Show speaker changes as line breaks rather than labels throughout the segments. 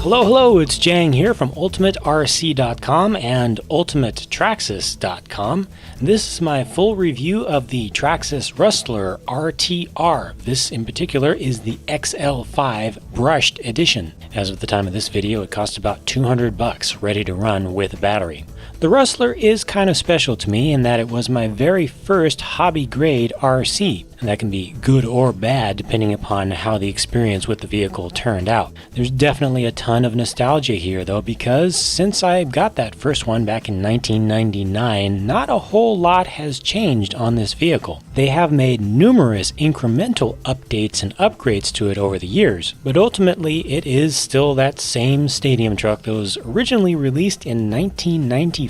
Hello, it's Jang here from UltimateRC.com and UltimateTraxxas.com. This is my full review of the Traxxas Rustler RTR. This in particular is the XL-5 brushed edition. As of the time of this video, it costs about $200 ready to run with a battery. The Rustler is kind of special to me in that it was my very first hobby grade RC, and that can be good or bad depending upon how the experience with the vehicle turned out. There's definitely a ton of nostalgia here though, because since I got that first one back in 1999, not a whole lot has changed on this vehicle. They have made numerous incremental updates and upgrades to it over the years, but ultimately it is still that same stadium truck that was originally released in 1994.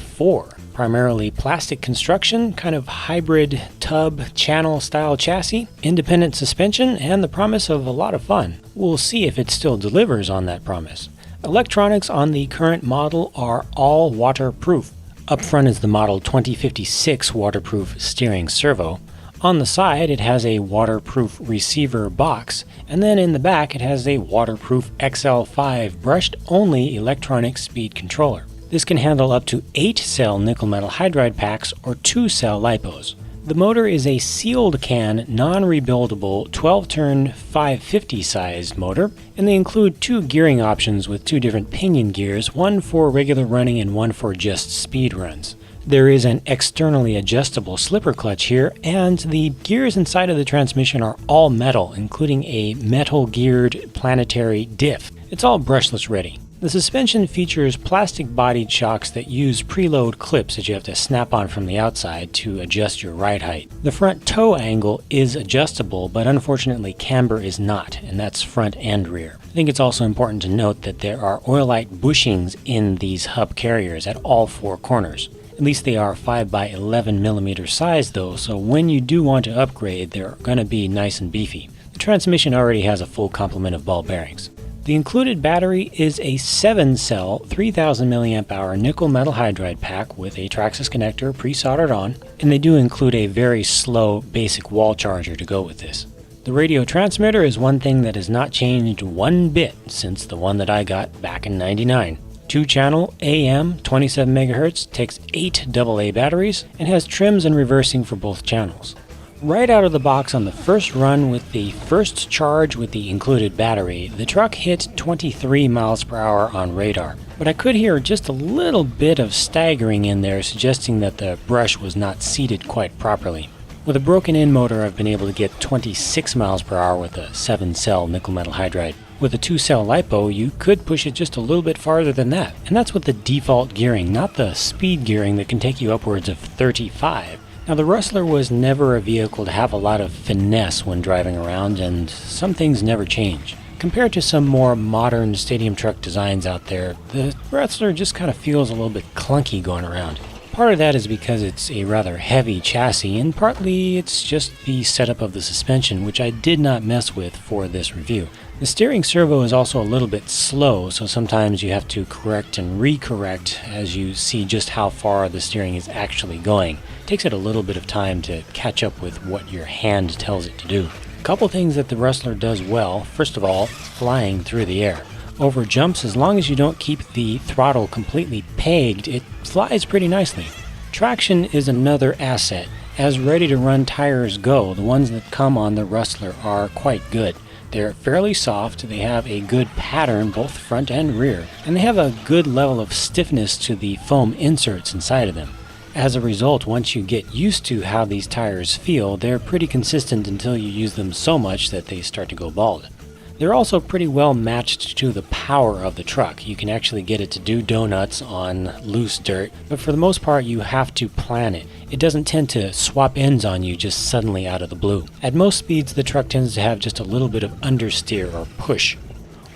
Primarily plastic construction, kind of hybrid tub channel style chassis, independent suspension, and the promise of a lot of fun. We'll see if it still delivers on that promise. Electronics on the current model are all waterproof. Up front is the model 2056 waterproof steering servo. On the side it has a waterproof receiver box, and then in the back it has a waterproof XL-5 brushed only electronic speed controller. This can handle up to 8-cell nickel metal hydride packs or 2-cell lipos. The motor is a sealed can, non-rebuildable 12-turn 550 sized motor, and they include two gearing options with two different pinion gears, one for regular running and one for just speed runs. There is an externally adjustable slipper clutch here, and the gears inside of the transmission are all metal, including a metal geared planetary diff. It's all brushless ready. The suspension features plastic-bodied shocks that use preload clips that you have to snap on from the outside to adjust your ride height. The front toe angle is adjustable, but unfortunately camber is not, and that's front and rear. I think it's also important to note that there are oilite bushings in these hub carriers at all four corners. At least they are 5x11mm size though, so when you do want to upgrade, they're going to be nice and beefy. The transmission already has a full complement of ball bearings. The included battery is a 7-cell 3000 mAh nickel metal hydride pack with a Traxxas connector pre-soldered on, and they do include a very slow basic wall charger to go with this. The radio transmitter is one thing that has not changed one bit since the one that I got back in '99. 2-channel AM 27 MHz, takes 8 AA batteries, and has trims and reversing for both channels. Right out of the box on the first run with the first charge with the included battery, the truck hit 23 miles per hour on radar, but I could hear just a little bit of staggering in there, suggesting that the brush was not seated quite properly. With a broken-in motor, I've been able to get 26 miles per hour with a 7-cell nickel metal hydride. With a 2-cell lipo, you could push it just a little bit farther than that, and that's with the default gearing, not the speed gearing that can take you upwards of 35. Now, the Rustler was never a vehicle to have a lot of finesse when driving around, and some things never change. Compared to some more modern stadium truck designs out there, the Rustler just kind of feels a little bit clunky going around. Part of that is because it's a rather heavy chassis, and partly it's just the setup of the suspension, which I did not mess with for this review. The steering servo is also a little bit slow, so sometimes you have to correct and recorrect as you see just how far the steering is actually going. It takes it a little bit of time to catch up with what your hand tells it to do. A couple things that the Rustler does well: first of all, flying through the air. Over jumps, as long as you don't keep the throttle completely pegged, it flies pretty nicely. Traction is another asset. As ready-to-run tires go, the ones that come on the Rustler are quite good. They're fairly soft, they have a good pattern both front and rear, and they have a good level of stiffness to the foam inserts inside of them. As a result, once you get used to how these tires feel, they're pretty consistent until you use them so much that they start to go bald. They're also pretty well matched to the power of the truck. You can actually get it to do donuts on loose dirt, but for the most part you have to plan it. It doesn't tend to swap ends on you just suddenly out of the blue. At most speeds, the truck tends to have just a little bit of understeer or push.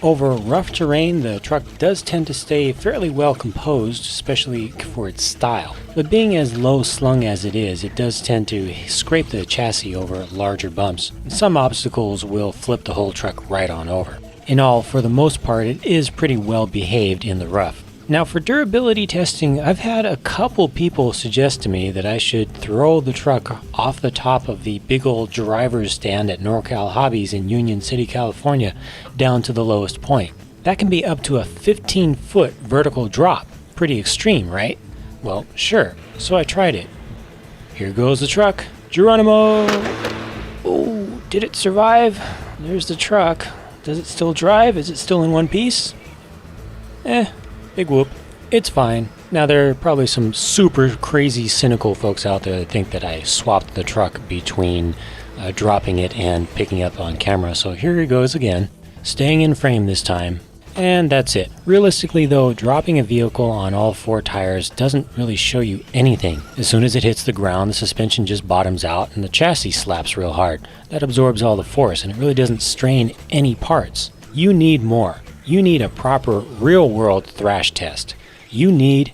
Over rough terrain, the truck does tend to stay fairly well composed, especially for its style. But being as low slung as it is, it does tend to scrape the chassis over larger bumps. Some obstacles will flip the whole truck right on over. In all, for the most part, it is pretty well behaved in the rough. Now, for durability testing, I've had a couple people suggest to me that I should throw the truck off the top of the big old driver's stand at NorCal Hobbies in Union City, California, down to the lowest point. That can be up to a 15-foot vertical drop. Pretty extreme, right? Well, sure, so I tried it. Here goes the truck. Geronimo! Oh, did it survive? There's the truck. Does it still drive? Is it still in one piece? Big whoop. It's fine. Now, there are probably some super crazy cynical folks out there that think that I swapped the truck between dropping it and picking up on camera. So here it goes again, staying in frame this time. And that's it. Realistically though, dropping a vehicle on all 4 tires doesn't really show you anything. As soon as it hits the ground, the suspension just bottoms out and the chassis slaps real hard. That absorbs all the force and it really doesn't strain any parts. You need more. You need a proper real-world thrash test. You need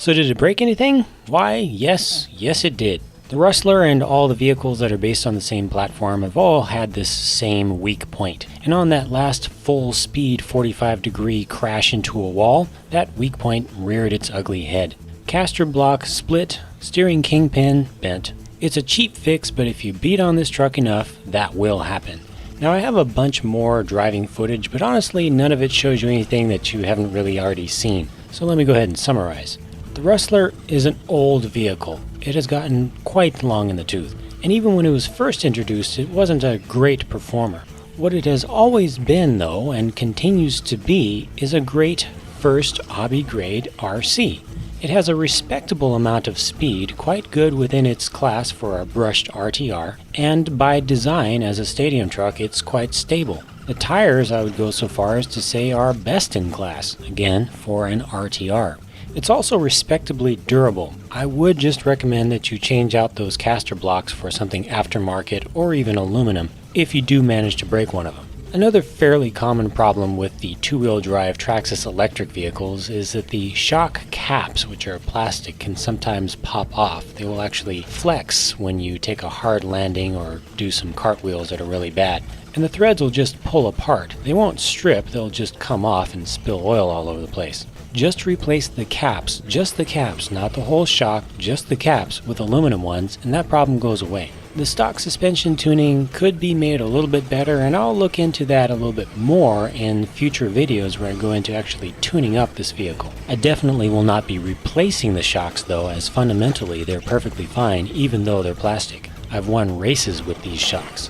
So did it break anything? Why, yes it did. The Rustler and all the vehicles that are based on the same platform have all had this same weak point. And on that last full speed 45-degree crash into a wall, that weak point reared its ugly head. Caster block split, steering kingpin bent. It's a cheap fix, but if you beat on this truck enough, that will happen. Now I have a bunch more driving footage, but honestly none of it shows you anything that you haven't really already seen. So let me go ahead and summarize. The Rustler is an old vehicle. It has gotten quite long in the tooth, and even when it was first introduced, it wasn't a great performer. What it has always been, though, and continues to be, is a great first hobby-grade RC. It has a respectable amount of speed, quite good within its class for a brushed RTR, and by design as a stadium truck, it's quite stable. The tires, I would go so far as to say, are best in class, again, for an RTR. It's also respectably durable. I would just recommend that you change out those caster blocks for something aftermarket or even aluminum if you do manage to break one of them. Another fairly common problem with the two-wheel drive Traxxas electric vehicles is that the shock caps, which are plastic, can sometimes pop off. They will actually flex when you take a hard landing or do some cartwheels that are really bad. And the threads will just pull apart. They won't strip, they'll just come off and spill oil all over the place. Just replace the caps, just the caps, not the whole shock, just the caps with aluminum ones, and that problem goes away. The stock suspension tuning could be made a little bit better, and I'll look into that a little bit more in future videos where I go into actually tuning up this vehicle. I definitely will not be replacing the shocks though, as fundamentally they're perfectly fine even though they're plastic. I've won races with these shocks.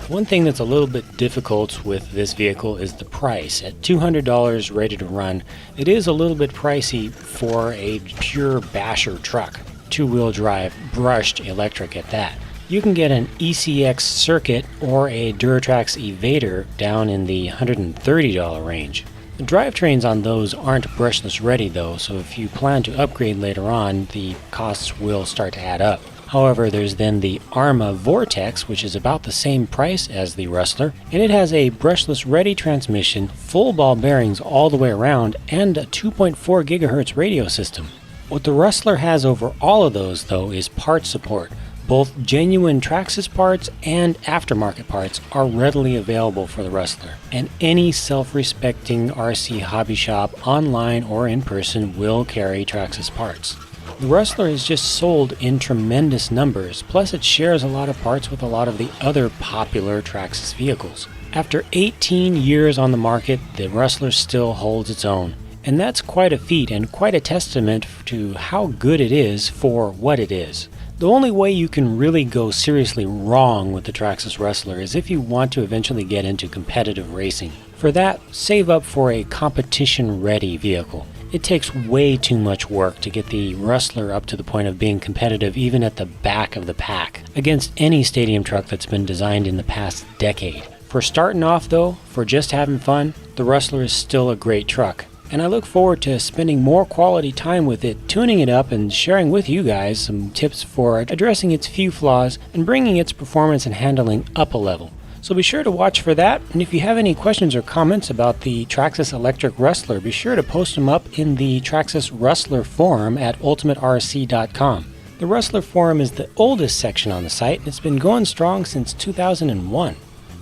One thing that's a little bit difficult with this vehicle is the price. At $200 ready to run, it is a little bit pricey for a pure basher truck. Two-wheel drive, brushed electric at that. You can get an ECX Circuit or a Duratrax Evader down in the $130 range. The drivetrains on those aren't brushless ready though, so if you plan to upgrade later on, the costs will start to add up. However, there's then the Arma Vortex, which is about the same price as the Rustler, and it has a brushless ready transmission, full ball bearings all the way around, and a 2.4 GHz radio system. What the Rustler has over all of those, though, is part support. Both genuine Traxxas parts and aftermarket parts are readily available for the Rustler, and any self-respecting RC hobby shop, online or in person, will carry Traxxas parts. The Rustler is just sold in tremendous numbers, plus it shares a lot of parts with a lot of the other popular Traxxas vehicles. After 18 years on the market, the Rustler still holds its own. And that's quite a feat and quite a testament to how good it is for what it is. The only way you can really go seriously wrong with the Traxxas Rustler is if you want to eventually get into competitive racing. For that, save up for a competition-ready vehicle. It takes way too much work to get the Rustler up to the point of being competitive even at the back of the pack against any stadium truck that's been designed in the past decade. For starting off though, for just having fun, the Rustler is still a great truck, and I look forward to spending more quality time with it, tuning it up and sharing with you guys some tips for addressing its few flaws and bringing its performance and handling up a level. So be sure to watch for that, and if you have any questions or comments about the Traxxas Electric Rustler, be sure to post them up in the Traxxas Rustler forum at ultimaterc.com. The Rustler forum is the oldest section on the site, and it's been going strong since 2001.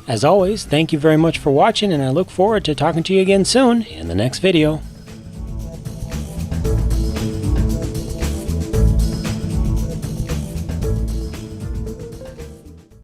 As always, thank you very much for watching, and I look forward to talking to you again soon in the next video.